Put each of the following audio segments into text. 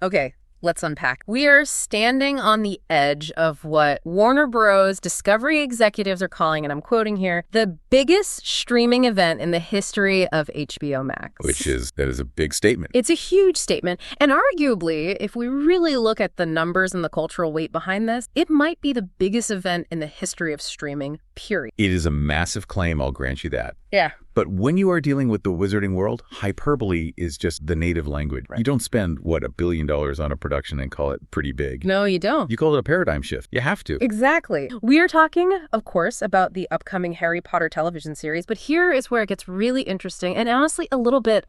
Okay, let's unpack. We are standing on the edge of what Warner Bros. Discovery executives are calling, and I'm quoting here, the biggest streaming event in the history of HBO Max. That is a big statement. It's a huge statement. And arguably, if we really look at the numbers and the cultural weight behind this, it might be the biggest event in the history of streaming, period. It is a massive claim, I'll grant you that. Yeah. But when you are dealing with the wizarding world, hyperbole is just the native language. Right. You don't spend, $1 billion on a production and call it pretty big. No, you don't. You call it a paradigm shift. You have to. Exactly. We are talking, of course, about the upcoming Harry Potter television series, but here is where it gets really interesting and honestly a little bit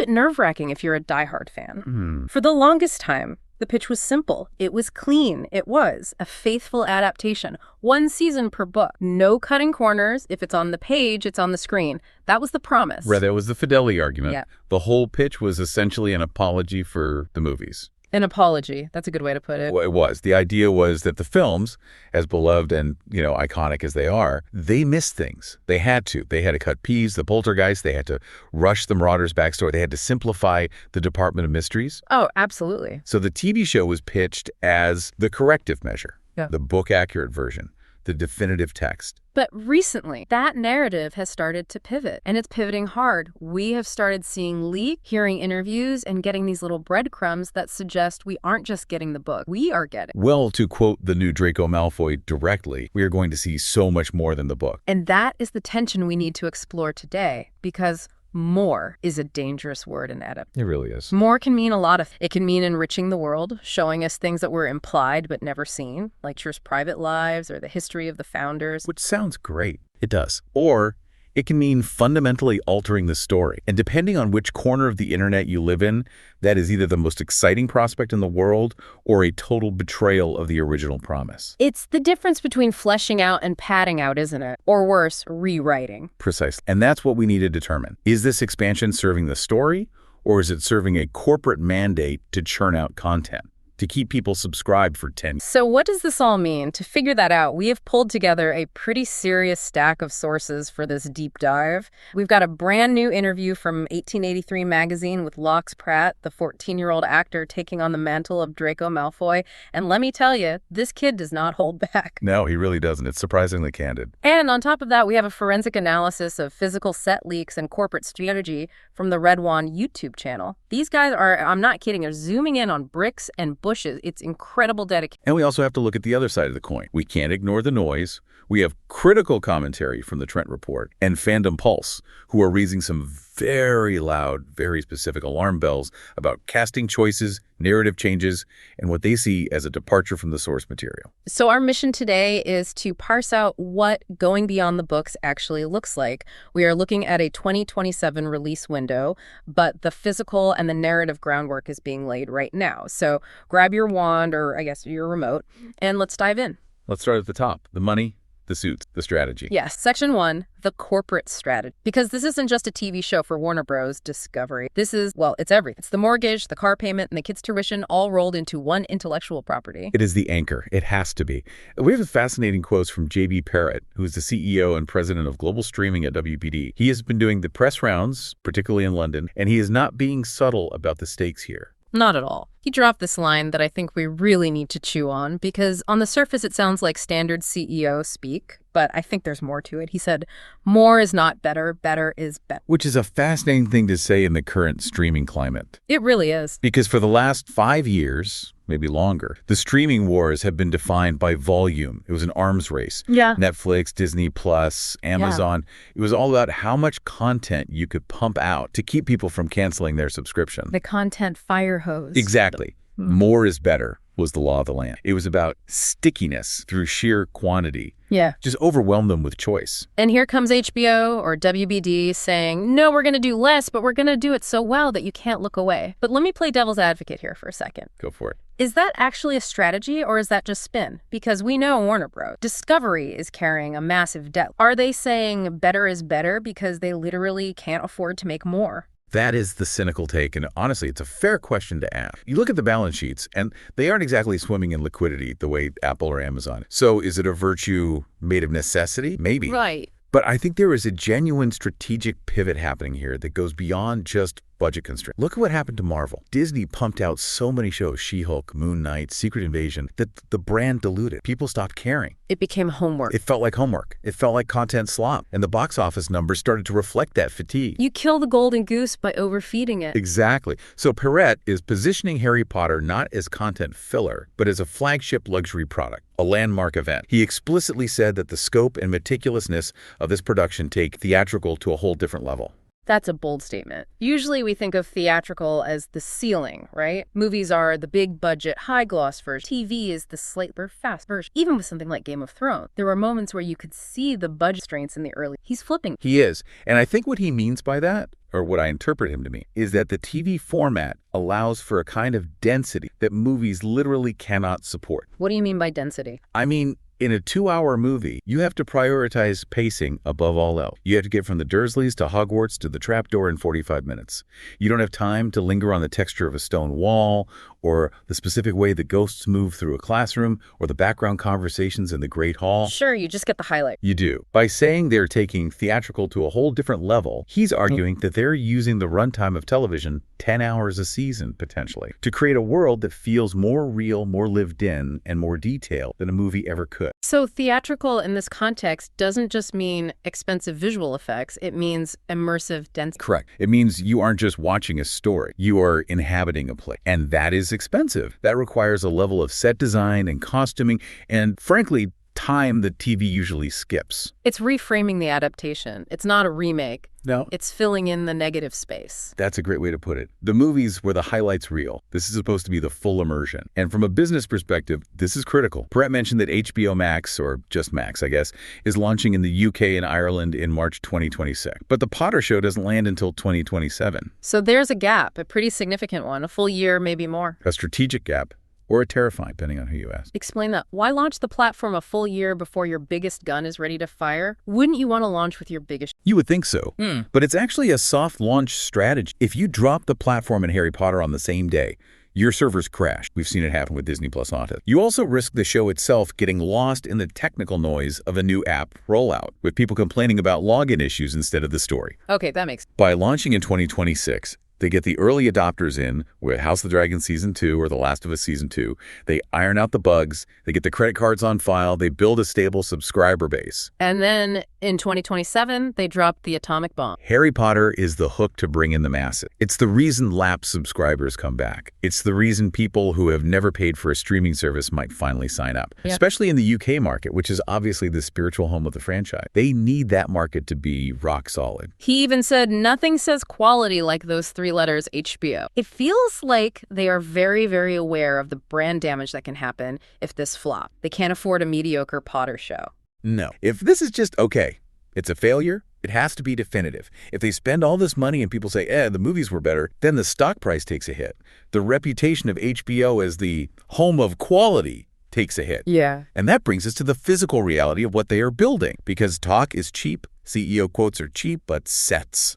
nerve-wracking if you're a diehard fan. For the longest time, the pitch was simple. It was clean. It was a faithful adaptation. 1 season per book. No cutting corners. If it's on the page, it's on the screen. That was the promise. Right, that was the fidelity argument. Yeah. The whole pitch was essentially an apology for the movies. An apology. That's a good way to put it. Well, it was. The idea was that the films, as beloved and, iconic as they are, they missed things. They had to. They had to cut Peeves, the Poltergeist. They had to rush the Marauders' backstory. They had to simplify the Department of Mysteries. Oh, absolutely. So the TV show was pitched as the corrective measure, the book-accurate version, the definitive text. But recently, that narrative has started to pivot, and it's pivoting hard. We have started seeing leaks, hearing interviews, and getting these little breadcrumbs that suggest we aren't just getting the book, we are getting. Well, to quote the new Draco Malfoy directly, we are going to see so much more than the book. And that is the tension we need to explore today, because more is a dangerous word in adaptation. It really is. More can mean a lot of. It can mean enriching the world, showing us things that were implied but never seen, like Cher's private lives or the history of the founders. Which sounds great. It does. Or it can mean fundamentally altering the story. And depending on which corner of the internet you live in, that is either the most exciting prospect in the world or a total betrayal of the original promise. It's the difference between fleshing out and padding out, isn't it? Or worse, rewriting. Precisely. And that's what we need to determine. Is this expansion serving the story, or is it serving a corporate mandate to churn out content, to keep people subscribed for 10 years? So what does this all mean? To figure that out, we have pulled together a pretty serious stack of sources for this deep dive. We've got a brand new interview from 1883 magazine with Lox Pratt, the 14-year-old actor taking on the mantle of Draco Malfoy. And let me tell you, this kid does not hold back. No, he really doesn't. It's surprisingly candid. And on top of that, we have a forensic analysis of physical set leaks and corporate strategy from the Red Wand YouTube channel. These guys are, I'm not kidding, they're zooming in on bricks and bushes. It's incredible dedication. And we also have to look at the other side of the coin. We can't ignore the noise. We have critical commentary from the Trent Report and Fandom Pulse, who are raising some very loud, very specific alarm bells about casting choices, narrative changes, and what they see as a departure from the source material. So our mission today is to parse out what going beyond the books actually looks like. We are looking at a 2027 release window, but the physical and the narrative groundwork is being laid right now. So grab your wand, or I guess your remote, and let's dive in. Let's start at the top. The money, the suits, the strategy. Yes, Section 1, the corporate strategy. Because this isn't just a TV show for Warner Bros. Discovery. This is, well, it's everything. It's the mortgage, the car payment, and the kids' tuition all rolled into one intellectual property. It is the anchor. It has to be. We have fascinating quotes from J.B. Parrott, who is the CEO and president of global streaming at WPD. He has been doing the press rounds, particularly in London, and he is not being subtle about the stakes here. Not at all. He dropped this line that I think we really need to chew on, because on the surface it sounds like standard CEO speak, but I think there's more to it. He said, more is not better, better is better. Which is a fascinating thing to say in the current streaming climate. It really is. Because for the last 5 years, maybe longer, the streaming wars have been defined by volume. It was an arms race. Yeah. Netflix, Disney Plus, Amazon. Yeah. It was all about how much content you could pump out to keep people from canceling their subscription. The content fire hose. Exactly. More is better was the law of the land. It was about stickiness through sheer quantity. Yeah. Just overwhelm them with choice. And here comes HBO or WBD saying, no, we're going to do less, but we're going to do it so well that you can't look away. But let me play devil's advocate here for a second. Go for it. Is that actually a strategy, or is that just spin? Because we know Warner Bros. Discovery is carrying a massive debt. Are they saying better is better because they literally can't afford to make more? That is the cynical take, and honestly, it's a fair question to ask. You look at the balance sheets, and they aren't exactly swimming in liquidity the way Apple or Amazon. So is it a virtue made of necessity? Maybe. Right. But I think there is a genuine strategic pivot happening here that goes beyond just budget constraint. Look at what happened to Marvel. Disney pumped out so many shows, She-Hulk, Moon Knight, Secret Invasion, that the brand diluted. People stopped caring. It became homework. It felt like homework. It felt like content slop. And the box office numbers started to reflect that fatigue. You kill the golden goose by overfeeding it. Exactly. So Perret is positioning Harry Potter not as content filler, but as a flagship luxury product, a landmark event. He explicitly said that the scope and meticulousness of this production take theatrical to a whole different level. That's a bold statement. Usually we think of theatrical as the ceiling, right? Movies are the big budget, high gloss version. TV is the slightly fast version. Even with something like Game of Thrones, there were moments where you could see the budget constraints in the early. He's flipping. He is. And I think what he means by that, or what I interpret him to mean, is that the TV format allows for a kind of density that movies literally cannot support. What do you mean by density? I mean, in a 2-hour movie, you have to prioritize pacing above all else. You have to get from the Dursleys to Hogwarts to the trapdoor in 45 minutes. You don't have time to linger on the texture of a stone wall, or the specific way the ghosts move through a classroom, or the background conversations in the Great Hall. Sure, you just get the highlight. You do. By saying they're taking theatrical to a whole different level, he's arguing that they're using the runtime of television, 10 hours a season, potentially, to create a world that feels more real, more lived in, and more detailed than a movie ever could. So theatrical in this context doesn't just mean expensive visual effects, it means immersive density. Correct. It means you aren't just watching a story, you are inhabiting a place. And that is expensive. That requires a level of set design and costuming and, frankly, time that TV usually skips. It's reframing the adaptation. It's not a remake. No. It's filling in the negative space. That's a great way to put it. The movies were the highlights reel. This is supposed to be the full immersion. And from a business perspective, this is critical. Perret mentioned that HBO Max, or just Max, I guess, is launching in the UK and Ireland in March 2026. But the Potter show doesn't land until 2027. So there's a gap, a pretty significant one, a full year, maybe more. A strategic gap. Or a terrifying, depending on who you ask. Explain that. Why launch the platform a full year before your biggest gun is ready to fire? Wouldn't you want to launch with your biggest? You would think so. But it's actually a soft launch strategy. If you drop the platform and Harry Potter on the same day, your servers crash. We've seen it happen with Disney Plus Authentic. You also risk the show itself getting lost in the technical noise of a new app rollout, with people complaining about login issues instead of the story. Okay, that makes sense. By launching in 2026, they get the early adopters in with House of the Dragon Season 2 or The Last of Us Season 2. They iron out the bugs. They get the credit cards on file. They build a stable subscriber base. And then in 2027, they drop the atomic bomb. Harry Potter is the hook to bring in the masses. It's the reason lapsed subscribers come back. It's the reason people who have never paid for a streaming service might finally sign up, especially in the UK market, which is obviously the spiritual home of the franchise. They need that market to be rock solid. He even said nothing says quality like those 3 letters HBO. It feels like they are very, very aware of the brand damage that can happen if this flops. They can't afford a mediocre Potter show. No. If this is just okay, it's a failure, it has to be definitive. If they spend all this money and people say, the movies were better, then the stock price takes a hit. The reputation of HBO as the home of quality takes a hit. Yeah. And that brings us to the physical reality of what they are building. Because talk is cheap, CEO quotes are cheap, but sets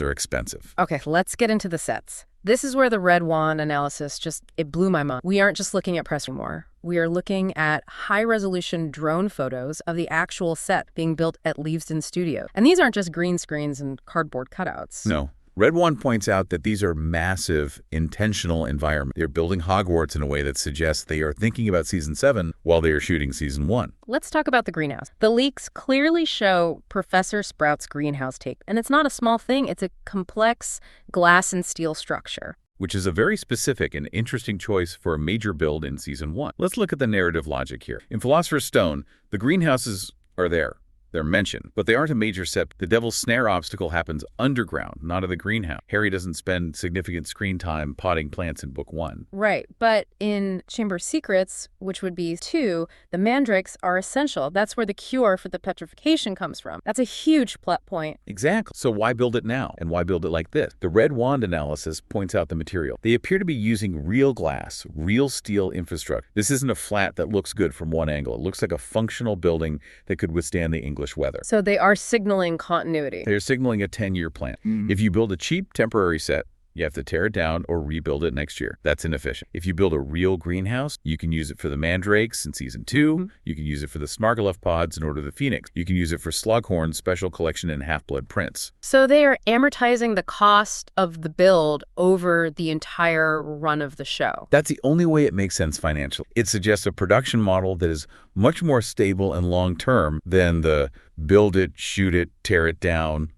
are expensive. Okay, let's get into the sets. This is where the red wand analysis it blew my mind. We aren't just looking at press anymore. We are looking at high-resolution drone photos of the actual set being built at Leavesden Studio. And these aren't just green screens and cardboard cutouts. No. Red One points out that these are massive, intentional environments. They're building Hogwarts in a way that suggests they are thinking about Season 7 while they are shooting Season 1. Let's talk about the greenhouse. The leaks clearly show Professor Sprout's greenhouse tape, and it's not a small thing. It's a complex glass and steel structure, which is a very specific and interesting choice for a major build in Season 1. Let's look at the narrative logic here. In Philosopher's Stone, the greenhouses are there. They're mentioned, but they aren't a major set. The Devil's Snare obstacle happens underground, not at the greenhouse. Harry doesn't spend significant screen time potting plants in Book 1. Right, but in Chamber of Secrets, which would be 2, the mandrakes are essential. That's where the cure for the petrification comes from. That's a huge plot point. Exactly. So why build it now? And why build it like this? The red wand analysis points out the material. They appear to be using real glass, real steel infrastructure. This isn't a flat that looks good from one angle. It looks like a functional building that could withstand the English weather. So they are signaling continuity. They're signaling a 10-year plan. If you build a cheap temporary set, You have to tear it down or rebuild it next year. That's inefficient. If you build a real greenhouse, you can use it for the mandrakes in season 2. You can use it for the Smargalef pods in Order of the Phoenix. You can use it for Slughorn's special collection in Half-Blood Prince. So they are amortizing the cost of the build over the entire run of the show. That's the only way it makes sense financially. It suggests a production model that is much more stable and long-term than the build it, shoot it, tear it down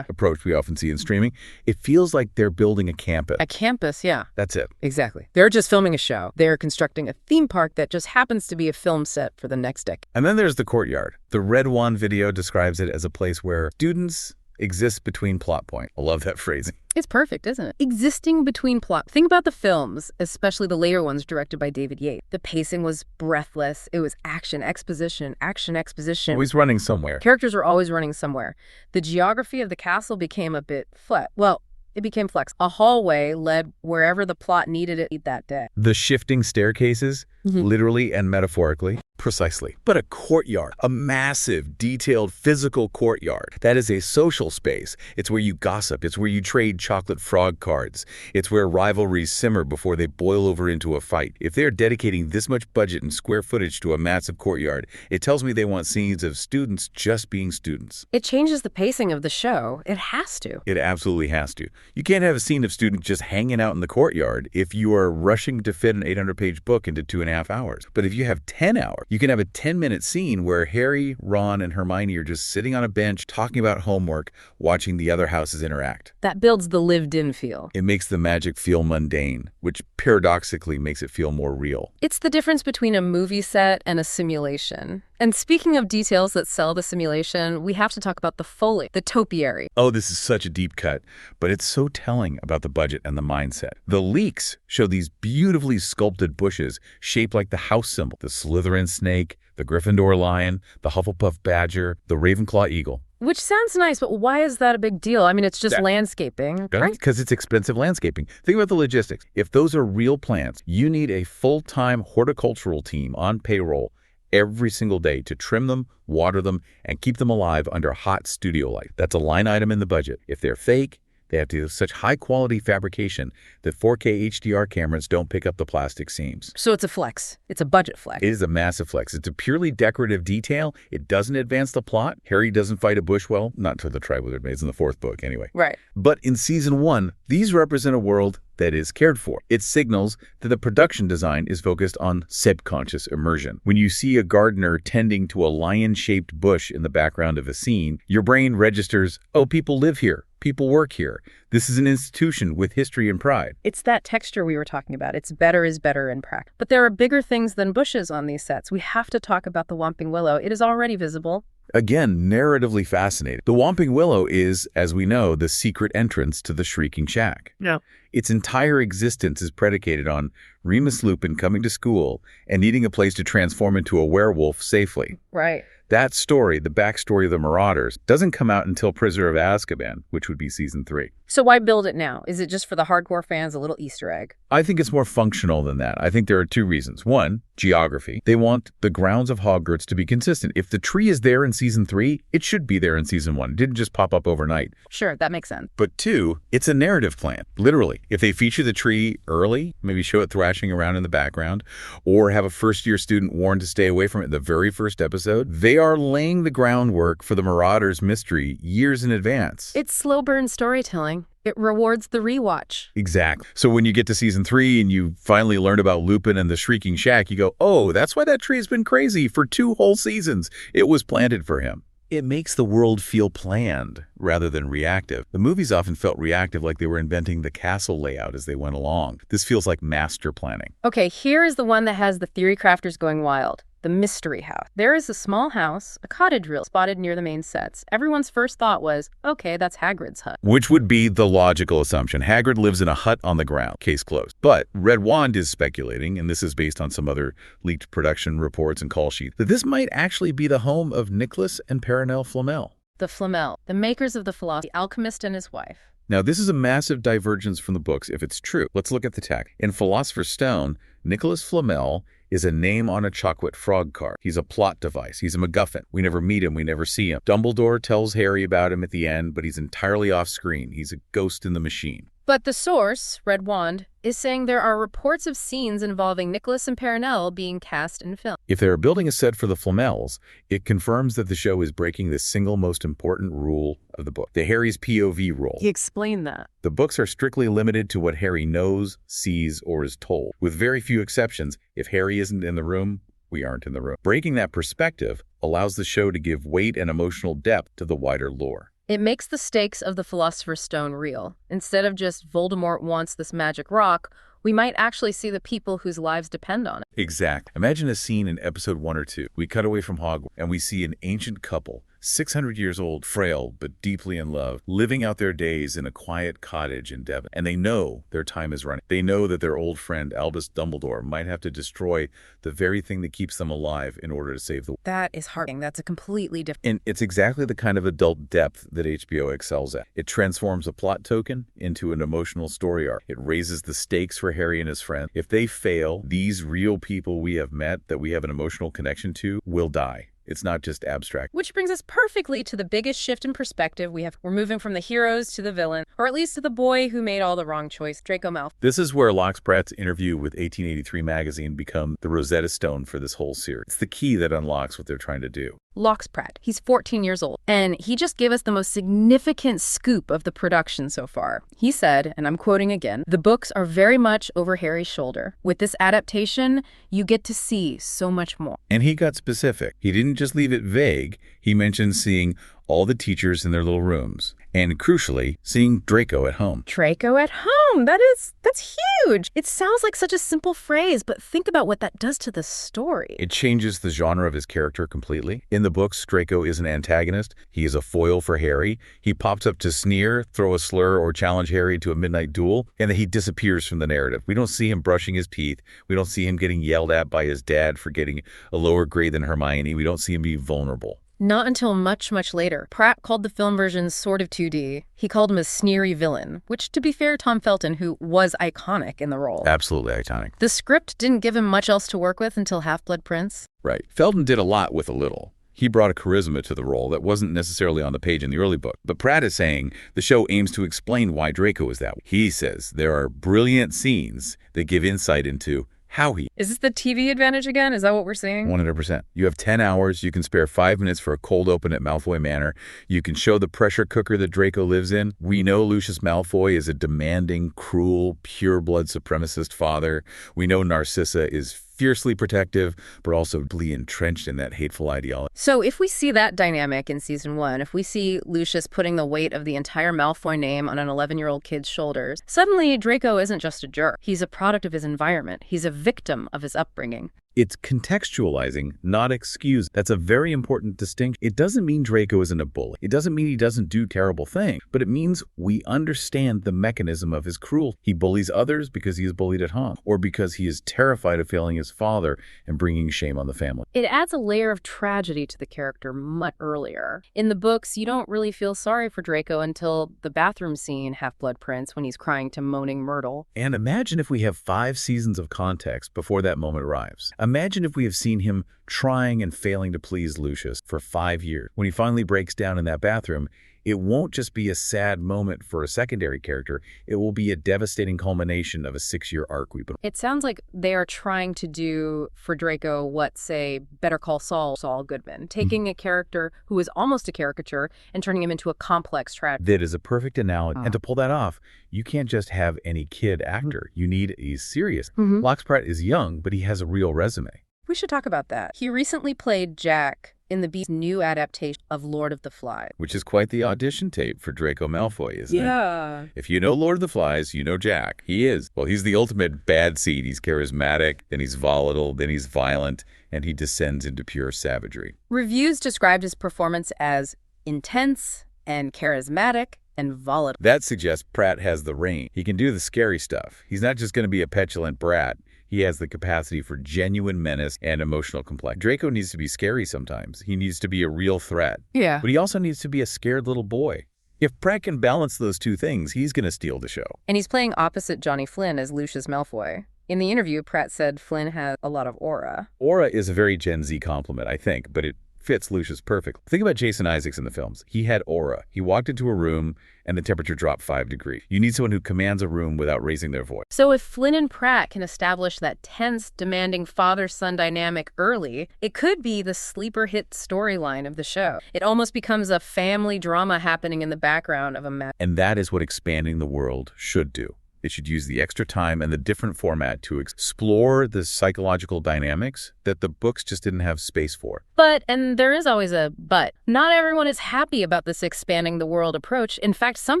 approach we often see in streaming. It feels like they're building a campus. A campus, yeah. That's it. Exactly. They're just filming a show. They're constructing a theme park that just happens to be a film set for the next decade. And then there's the courtyard. The Red Wand video describes it as a place where students exist between plot points. I love that phrasing. It's perfect, isn't it? Existing between plot. Think about the films, especially the later ones directed by David Yates. The pacing was breathless. It was action, exposition, action, exposition. Always running somewhere. Characters were always running somewhere. The geography of the castle became a bit flat. Well, it became flex. A hallway led wherever the plot needed it that day. The shifting staircases, literally and metaphorically. Precisely. But a courtyard, a massive, detailed, physical courtyard. That is a social space. It's where you gossip. It's where you trade chocolate frog cards. It's where rivalries simmer before they boil over into a fight. If they're dedicating this much budget and square footage to a massive courtyard, it tells me they want scenes of students just being students. It changes the pacing of the show. It has to. It absolutely has to. You can't have a scene of students just hanging out in the courtyard if you are rushing to fit an 800-page book into 2.5 hours. But if you have 10 hours, you can have a 10-minute scene where Harry, Ron, and Hermione are just sitting on a bench talking about homework, watching the other houses interact. That builds the lived-in feel. It makes the magic feel mundane, which paradoxically makes it feel more real. It's the difference between a movie set and a simulation. And speaking of details that sell the simulation, we have to talk about the Foley, the topiary. Oh, this is such a deep cut, but it's so telling about the budget and the mindset. The leaks show these beautifully sculpted bushes shaped like the house symbol, the Slytherin snake, the Gryffindor lion, the Hufflepuff badger, the Ravenclaw eagle. Which sounds nice, but why is that a big deal? I mean, it's just landscaping, right? Because it's expensive landscaping. Think about the logistics. If those are real plants, you need a full-time horticultural team on payroll every single day to trim them, water them, and keep them alive under hot studio light. That's a line item in the budget. If they're fake, they have to have such high-quality fabrication that 4K HDR cameras don't pick up the plastic seams. So it's a flex. It's a budget flex. It is a massive flex. It's a purely decorative detail. It doesn't advance the plot. Harry doesn't fight a bush well, not to the Triwizard Maze in the 4th book anyway. Right. But in Season 1, these represent a world that is cared for. It signals that the production design is focused on subconscious immersion. When you see a gardener tending to a lion-shaped bush in the background of a scene, your brain registers, oh, people live here. People work here. This is an institution with history and pride. It's that texture we were talking about. It's better is better in practice. But there are bigger things than bushes on these sets. We have to talk about the Whomping Willow. It is already visible. Again, narratively fascinating. The Whomping Willow is, as we know, the secret entrance to the Shrieking Shack. Yeah. Its entire existence is predicated on Remus Lupin coming to school and needing a place to transform into a werewolf safely. Right. That story, the backstory of the Marauders, doesn't come out until Prisoner of Azkaban, which would be Season 3. So why build it now? Is it just for the hardcore fans, a little Easter egg? I think it's more functional than that. I think there are 2 reasons. One, geography. They want the grounds of Hogwarts to be consistent. If the tree is there in Season 3, it should be there in Season 1. It didn't just pop up overnight. Sure, that makes sense. But 2, it's a narrative plan, literally. If they feature the tree early, maybe show it thrashing around in the background, or have a first-year student warned to stay away from it in the very first episode, they are laying the groundwork for the Marauders mystery years in advance. It's slow burn storytelling. It rewards the rewatch. Exactly. So when you get to Season 3 and you finally learn about Lupin and the Shrieking Shack, you go, oh, that's why that tree has been crazy for 2 whole seasons. It was planted for him. It makes the world feel planned rather than reactive. The movies often felt reactive, like they were inventing the castle layout as they went along. This feels like master planning. Okay, here is the one that has the theory crafters going wild. The mystery house. There is a small house, a cottage reel, spotted near the main sets. Everyone's first thought was, okay, that's Hagrid's hut. Which would be the logical assumption. Hagrid lives in a hut on the ground. Case closed. But Red Wand is speculating, and this is based on some other leaked production reports and call sheets, that this might actually be the home of Nicholas and Perenelle Flamel. The Flamel, the makers of the philosophy, the alchemist and his wife. Now, this is a massive divergence from the books if it's true. Let's look at the text. In Philosopher's Stone, Nicholas Flamel is a name on a chocolate frog card. He's a plot device. He's a MacGuffin. We never meet him. We never see him. Dumbledore tells Harry about him at the end, but he's entirely off screen. He's a ghost in the machine. But the source, Red Wand, is saying there are reports of scenes involving Nicholas and Perenelle being cast in film. If they're building a set for the Flamels, it confirms that the show is breaking the single most important rule of the book, the Harry's POV rule. He explained that. The books are strictly limited to what Harry knows, sees, or is told. With very few exceptions, if Harry isn't in the room, we aren't in the room. Breaking that perspective allows the show to give weight and emotional depth to the wider lore. It makes the stakes of the Philosopher's Stone real. Instead of just Voldemort wants this magic rock, we might actually see the people whose lives depend on it. Exactly. Imagine a scene in episode 1 or 2. We cut away from Hogwarts and we see an ancient couple, 600 years old, frail, but deeply in love, living out their days in a quiet cottage in Devon. And they know their time is running. They know that their old friend, Albus Dumbledore, might have to destroy the very thing that keeps them alive in order to save the world. That is heartbreaking. That's a completely different... And it's exactly the kind of adult depth that HBO excels at. It transforms a plot token into an emotional story arc. It raises the stakes for Harry and his friends. If they fail, these real people we have met that we have an emotional connection to will die. It's not just abstract. Which brings us perfectly to the biggest shift in perspective we have. We're moving from the heroes to the villain, or at least to the boy who made all the wrong choice, Draco Malfoy. This is where Locke Pratt's interview with 1883 magazine become the Rosetta Stone for this whole series. It's the key that unlocks what they're trying to do. Locke Pratt, he's 14 years old, and he just gave us the most significant scoop of the production so far. He said, and I'm quoting again, "The books are very much over Harry's shoulder. With this adaptation, you get to see so much more." And he got specific. He didn't just leave it vague. He mentioned seeing all the teachers in their little rooms. And crucially, seeing Draco at home. Draco at home! That's huge! It sounds like such a simple phrase, but think about what that does to the story. It changes the genre of his character completely. In the books, Draco is an antagonist. He is a foil for Harry. He pops up to sneer, throw a slur, or challenge Harry to a midnight duel, and then he disappears from the narrative. We don't see him brushing his teeth. We don't see him getting yelled at by his dad for getting a lower grade than Hermione. We don't see him be vulnerable. Not until much, much later. Pratt called the film version sort of 2D. He called him a sneery villain, which, to be fair, Tom Felton, who was iconic in the role. Absolutely iconic. The script didn't give him much else to work with until Half-Blood Prince. Right. Felton did a lot with a little. He brought a charisma to the role that wasn't necessarily on the page in the early book. But Pratt is saying the show aims to explain why Draco is that way. He says there are brilliant scenes that give insight into how he... Is this the TV advantage again? Is that what we're seeing? 100%. You have 10 hours. You can spare 5 minutes for a cold open at Malfoy Manor. You can show the pressure cooker that Draco lives in. We know Lucius Malfoy is a demanding, cruel, pure-blood supremacist father. We know Narcissa is fiercely protective, but also deeply entrenched in that hateful ideology. So if we see that dynamic in season 1, if we see Lucius putting the weight of the entire Malfoy name on an 11-year-old kid's shoulders, suddenly Draco isn't just a jerk. He's a product of his environment. He's a victim of his upbringing. It's contextualizing, not excusing. That's a very important distinction. It doesn't mean Draco isn't a bully. It doesn't mean he doesn't do terrible things, but it means we understand the mechanism of his cruelty. He bullies others because he is bullied at home, or because he is terrified of failing his father and bringing shame on the family. It adds a layer of tragedy to the character much earlier. In the books, you don't really feel sorry for Draco until the bathroom scene, Half-Blood Prince, when he's crying to moaning Myrtle. And imagine if we have 5 seasons of context before that moment arrives. Imagine if we have seen him trying and failing to please Lucius for 5 years. When he finally breaks down in that bathroom, it won't just be a sad moment for a secondary character. It will be a devastating culmination of a 6-year arc we've been. It sounds like they are trying to do for Draco what, say, Better Call Saul Goodman, taking a character who is almost a caricature and turning him into a complex tragedy. That is a perfect analogy. And to pull that off, you can't just have any kid actor. You need a serious. Locke Pratt is young, but he has a real resume. We should talk about that. He recently played Jack in the Beast's new adaptation of Lord of the Flies. Which is quite the audition tape for Draco Malfoy, isn't it? Yeah. If you know Lord of the Flies, you know Jack. He is. Well, he's the ultimate bad seed. He's charismatic, then he's volatile, then he's violent, and he descends into pure savagery. Reviews described his performance as intense and charismatic and volatile. That suggests Pratt has the range. He can do the scary stuff. He's not just going to be a petulant brat. He has the capacity for genuine menace and emotional complexity. Draco needs to be scary sometimes. He needs to be a real threat. Yeah. But he also needs to be a scared little boy. If Pratt can balance those two things, he's going to steal the show. And he's playing opposite Johnny Flynn as Lucius Malfoy. In the interview, Pratt said Flynn has a lot of aura. Aura is a very Gen Z compliment, I think, but it fits Lucius perfectly. Think about Jason Isaacs in the films. He had aura. He walked into a room and the temperature dropped 5 degrees. You need someone who commands a room without raising their voice. So if Flynn and Pratt can establish that tense, demanding father-son dynamic early, it could be the sleeper hit storyline of the show. It almost becomes a family drama happening in the background of a And that is what expanding the world should do. It should use the extra time and the different format to explore the psychological dynamics that the books just didn't have space for. But, and there is always a but, not everyone is happy about this expanding the world approach. In fact, some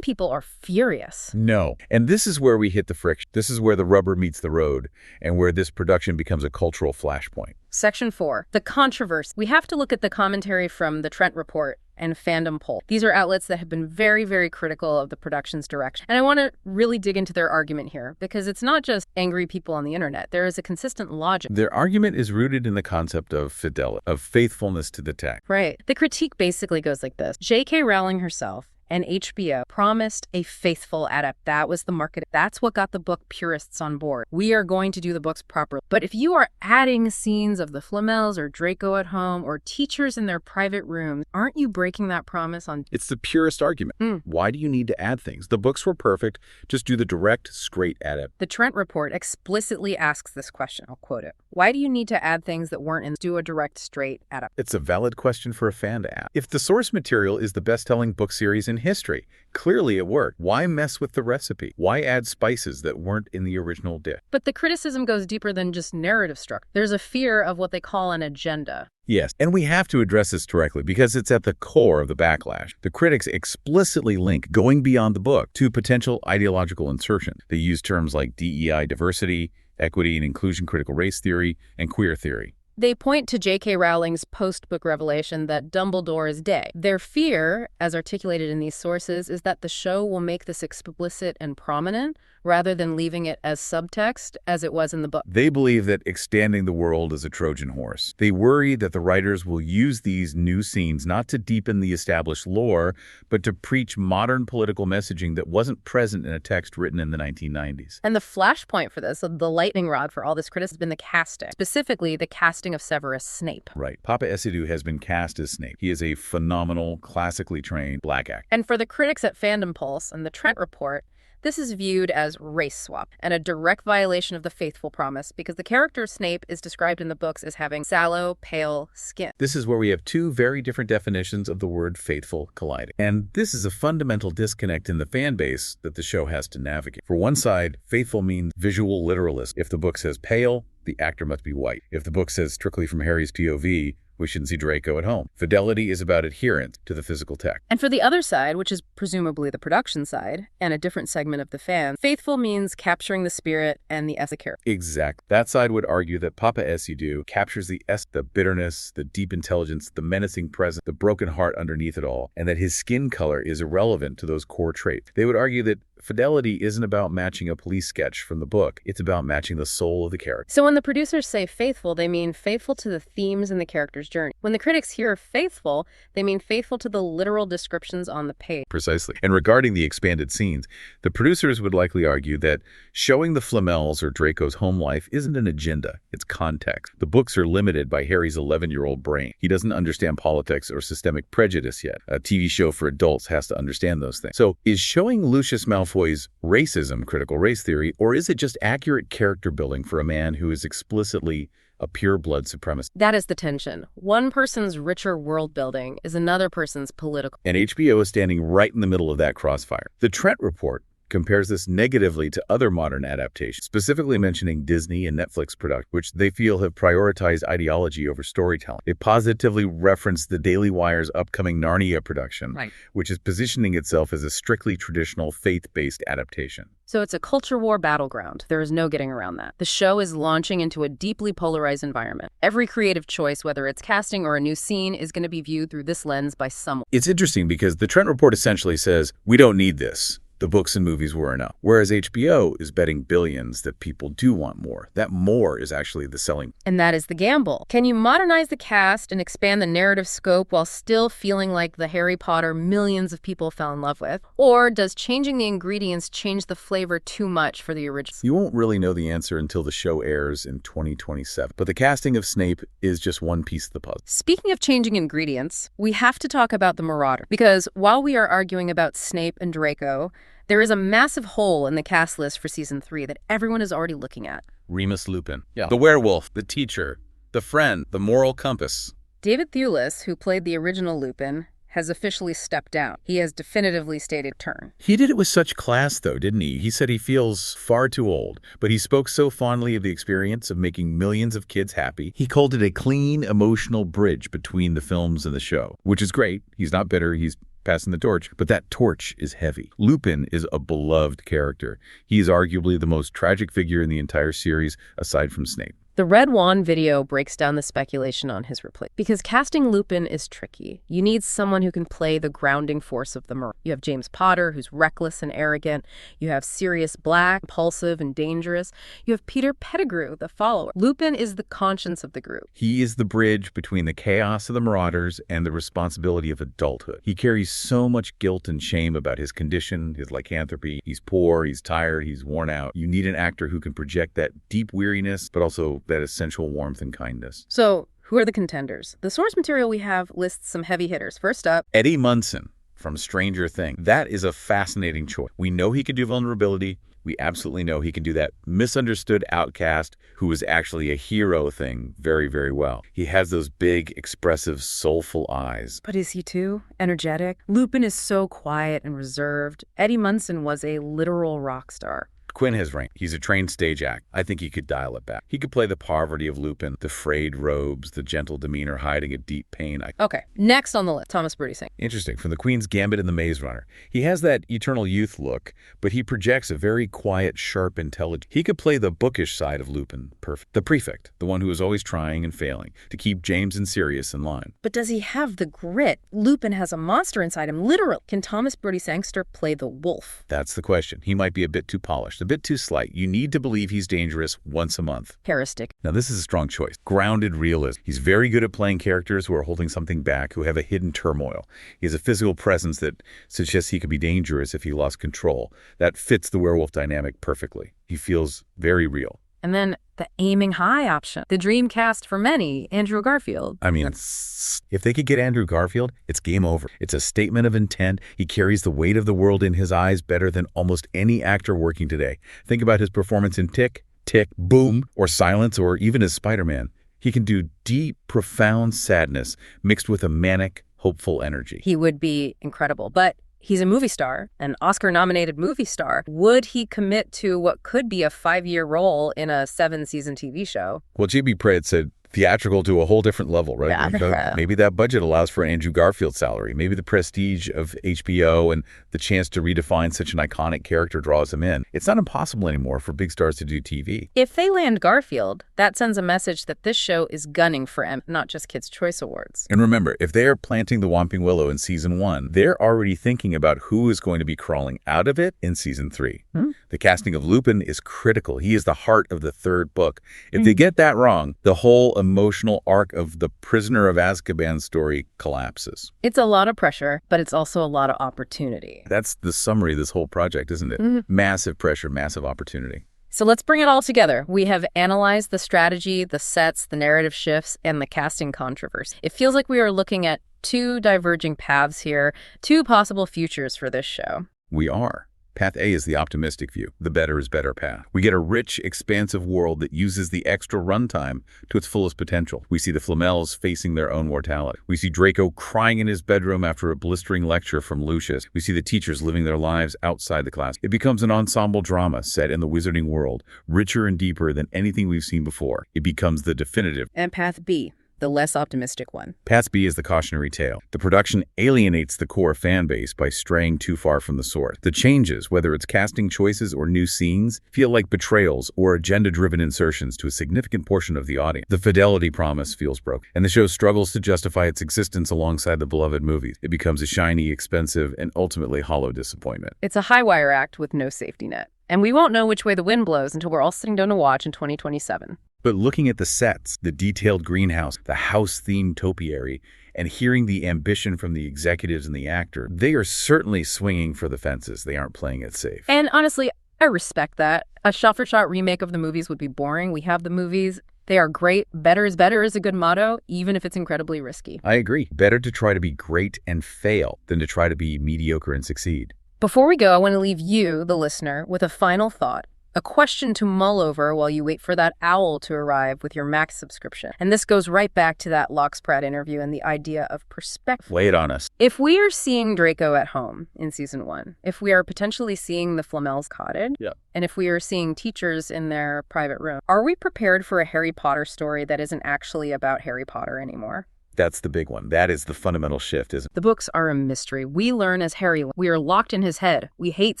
people are furious. No. And this is where we hit the friction. This is where the rubber meets the road and where this production becomes a cultural flashpoint. Section 4, the controversy. We have to look at the commentary from the Trent Report and Fandom Poll. These are outlets that have been very, very critical of the production's direction. And I want to really dig into their argument here, because it's not just angry people on the internet. There is a consistent logic. Their argument is rooted in the concept of fidelity, of faithfulness to the text. Right. The critique basically goes like this. J.K. Rowling herself and HBO promised a faithful adaptation. That was the market. That's what got the book purists on board. We are going to do the books properly. But if you are adding scenes of the Flamels or Draco at home or teachers in their private rooms, aren't you breaking that promise on? It's the purest argument. Why do you need to add things? The books were perfect. Just do the direct, straight adaptation. The Trent Report explicitly asks this question. I'll quote it. Why do you need to add things that weren't in? Do a direct, straight adaptation. It's a valid question for a fan to ask. If the source material is the best-selling book series in history, clearly it worked. Why mess with the recipe? Why add spices that weren't in the original dish? But the criticism goes deeper than just narrative structure. There's a fear of what they call an agenda. Yes, and we have to address this directly because it's at the core of the backlash. The critics explicitly link going beyond the book to potential ideological insertion. They use terms like DEI, diversity, equity and inclusion, critical race theory, and queer theory. They point to J.K. Rowling's post-book revelation that Dumbledore is gay. Their fear, as articulated in these sources, is that the show will make this explicit and prominent rather than leaving it as subtext as it was in the book. They believe that expanding the world is a Trojan horse. They worry that the writers will use these new scenes not to deepen the established lore, but to preach modern political messaging that wasn't present in a text written in the 1990s. And the flashpoint for this, the lightning rod for all this criticism, has been the casting, specifically the casting of Severus Snape. Right. Papa Essiedu has been cast as Snape. He is a phenomenal, classically trained black actor. And for the critics at Fandom Pulse and the Trent Report, this is viewed as race swap and a direct violation of the faithful promise because the character Snape is described in the books as having sallow, pale skin. This is where we have two very different definitions of the word faithful colliding. And this is a fundamental disconnect in the fan base that the show has to navigate. For one side, faithful means visual literalism. If the book says pale, the actor must be white. If the book says strictly from Harry's POV, we shouldn't see Draco at home. Fidelity is about adherence to the physical text. And for the other side, which is presumably the production side, and a different segment of the fans, faithful means capturing the spirit and the essence of the character. Exactly. That side would argue that Papa Essiedu captures the bitterness, the deep intelligence, the menacing presence, the broken heart underneath it all, and that his skin color is irrelevant to those core traits. They would argue that fidelity isn't about matching a police sketch from the book. It's about matching the soul of the character. So when the producers say faithful, they mean faithful to the themes in the character's journey. When the critics hear faithful, they mean faithful to the literal descriptions on the page. Precisely. And regarding the expanded scenes, the producers would likely argue that showing the Flamels or Draco's home life isn't an agenda, it's context. The books are limited by Harry's 11-year-old brain. He doesn't understand politics or systemic prejudice yet. A TV show for adults has to understand those things. So is showing Lucius Malfoy's racism critical race theory, or is it just accurate character building for a man who is explicitly a pure-blood supremacist? That is the tension. One person's richer world building is another person's political. And HBO is standing right in the middle of that crossfire. The Trent Report compares this negatively to other modern adaptations, specifically mentioning Disney and Netflix productions, which they feel have prioritized ideology over storytelling. They positively reference the Daily Wire's upcoming Narnia production, which is positioning itself as a strictly traditional faith-based adaptation. So it's a culture war battleground. There is no getting around that. The show is launching into a deeply polarized environment. Every creative choice, whether it's casting or a new scene, is going to be viewed through this lens by someone. It's interesting because the Trent Report essentially says, we don't need this. The books and movies were enough. Whereas HBO is betting billions that people do want more. That more is actually the selling. And that is the gamble. Can you modernize the cast and expand the narrative scope while still feeling like the Harry Potter millions of people fell in love with? Or does changing the ingredients change the flavor too much for the original? You won't really know the answer until the show airs in 2027. But the casting of Snape is just one piece of the puzzle. Speaking of changing ingredients, we have to talk about the Marauder. Because while we are arguing about Snape and Draco, there is a massive hole in the cast list for season 3 that everyone is already looking at. Remus Lupin. Yeah. The werewolf, the teacher, the friend, the moral compass. David Thewlis, who played the original Lupin, has officially stepped down. He has definitively stated turn. He did it with such class, though, didn't he? He said he feels far too old, but he spoke so fondly of the experience of making millions of kids happy. He called it a clean, emotional bridge between the films and the show, which is great. He's not bitter. He's passing the torch, but that torch is heavy. Lupin is a beloved character. He is arguably the most tragic figure in the entire series, aside from Snape. The Red Wand video breaks down the speculation on his replacement. Because casting Lupin is tricky. You need someone who can play the grounding force of the Marauder. You have James Potter, who's reckless and arrogant. You have Sirius Black, impulsive and dangerous. You have Peter Pettigrew, the follower. Lupin is the conscience of the group. He is the bridge between the chaos of the Marauders and the responsibility of adulthood. He carries so much guilt and shame about his condition, his lycanthropy. He's poor, he's tired, he's worn out. You need an actor who can project that deep weariness, but also that essential warmth and kindness. So, who are the contenders? The source material we have lists some heavy hitters. First up, Eddie Munson from Stranger Things. That is a fascinating choice. We know he can do vulnerability. We absolutely know he can do that misunderstood outcast who is actually a hero thing very, very well. He has those big, expressive, soulful eyes. But is he too energetic? Lupin is so quiet and reserved. Eddie Munson was a literal rock star. Quinn has range. He's a trained stage act. I think he could dial it back. He could play the poverty of Lupin, the frayed robes, the gentle demeanor hiding a deep pain. Okay, next on the list, Thomas Brodie Singh. Interesting. From the Queen's Gambit and the Maze Runner. He has that eternal youth look, but he projects a very quiet, sharp intelligence. He could play the bookish side of Lupin. Perfect. The prefect, the one who is always trying and failing to keep James and Sirius in line. But does he have the grit? Lupin has a monster inside him, literally. Can Thomas Brodie Sangster play the wolf? That's the question. He might be a bit too polished, a bit too slight. You need to believe he's dangerous once a month. Heuristic. Now, this is a strong choice. Grounded realism. He's very good at playing characters who are holding something back, who have a hidden turmoil. He has a physical presence that suggests he could be dangerous if he lost control. That fits the werewolf dynamic perfectly. He feels very real. And then the aiming high option. The dream cast for many, Andrew Garfield. I mean, if they could get Andrew Garfield, it's game over. It's a statement of intent. He carries the weight of the world in his eyes better than almost any actor working today. Think about his performance in Tick, Tick, Boom, or Silence, or even as Spider-Man. He can do deep, profound sadness mixed with a manic, hopeful energy. He would be incredible, but he's a movie star, an Oscar-nominated movie star. Would he commit to what could be a 5-year role in a 7-season TV show? Well, J.B. Pratt said theatrical to a whole different level, right? Yeah. Maybe that budget allows for an Andrew Garfield salary. Maybe the prestige of HBO and the chance to redefine such an iconic character draws him in. It's not impossible anymore for big stars to do TV. If they land Garfield, that sends a message that this show is gunning for Emmy, not just Kids' Choice Awards. And remember, if they are planting the Whomping Willow in season 1, they're already thinking about who is going to be crawling out of it in season 3. The casting of Lupin is critical. He is the heart of the 3rd book. If they get that wrong, the whole emotional arc of the Prisoner of Azkaban story collapses. It's a lot of pressure, but it's also a lot of opportunity. That's the summary of this whole project, isn't it? Massive pressure, massive opportunity. So let's bring it all together. We have analyzed the strategy, the sets, the narrative shifts, and the casting controversy. It feels like we are looking at 2 diverging paths here, 2 possible futures for this show. We are. Path A is the optimistic view, the better is better path. We get a rich, expansive world that uses the extra runtime to its fullest potential. We see the Flamels facing their own mortality. We see Draco crying in his bedroom after a blistering lecture from Lucius. We see the teachers living their lives outside the class. It becomes an ensemble drama set in the wizarding world, richer and deeper than anything we've seen before. It becomes the definitive. And Path B. the less optimistic one. Pass B is the cautionary tale. The production alienates the core fan base by straying too far from the source. The changes, whether it's casting choices or new scenes, feel like betrayals or agenda-driven insertions to a significant portion of the audience. The fidelity promise feels broken, and the show struggles to justify its existence alongside the beloved movies. It becomes a shiny, expensive, and ultimately hollow disappointment. It's a high-wire act with no safety net. And we won't know which way the wind blows until we're all sitting down to watch in 2027. But looking at the sets, the detailed greenhouse, the house-themed topiary, and hearing the ambition from the executives and the actor, they are certainly swinging for the fences. They aren't playing it safe. And honestly, I respect that. A shot-for-shot remake of the movies would be boring. We have the movies. They are great. Better is better is a good motto, even if it's incredibly risky. I agree. Better to try to be great and fail than to try to be mediocre and succeed. Before we go, I want to leave you, the listener, with a final thought. A question to mull over while you wait for that owl to arrive with your Max subscription. And this goes right back to that Locks Pratt interview and the idea of perspective. Lay it on us. If we are seeing Draco at home in season 1, if we are potentially seeing the Flamel's cottage, and if we are seeing teachers in their private room, are we prepared for a Harry Potter story that isn't actually about Harry Potter anymore? That's the big one. That is the fundamental shift, isn't it? The books are a mystery. We learn as Harry. We are locked in his head. We hate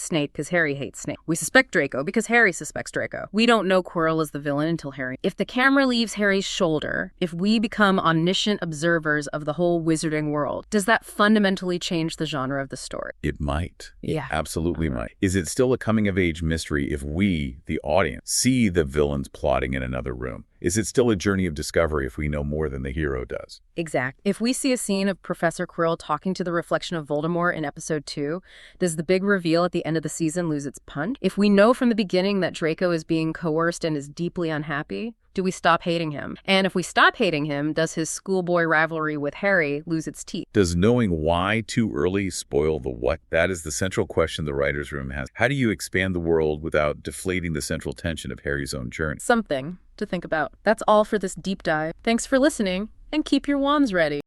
Snape because Harry hates Snape. We suspect Draco because Harry suspects Draco. We don't know Quirrell is the villain until Harry. If the camera leaves Harry's shoulder, if we become omniscient observers of the whole wizarding world, does that fundamentally change the genre of the story? It might. Yeah. It absolutely might. Is it still a coming-of-age mystery if we, the audience, see the villains plotting in another room? Is it still a journey of discovery if we know more than the hero does? Exact. If we see a scene of Professor Quirrell talking to the reflection of Voldemort in episode 2, does the big reveal at the end of the season lose its punch? If we know from the beginning that Draco is being coerced and is deeply unhappy, do we stop hating him? And if we stop hating him, does his schoolboy rivalry with Harry lose its teeth? Does knowing why too early spoil the what? That is the central question the writer's room has. How do you expand the world without deflating the central tension of Harry's own journey? Something to think about. That's all for this deep dive. Thanks for listening, and keep your wands ready.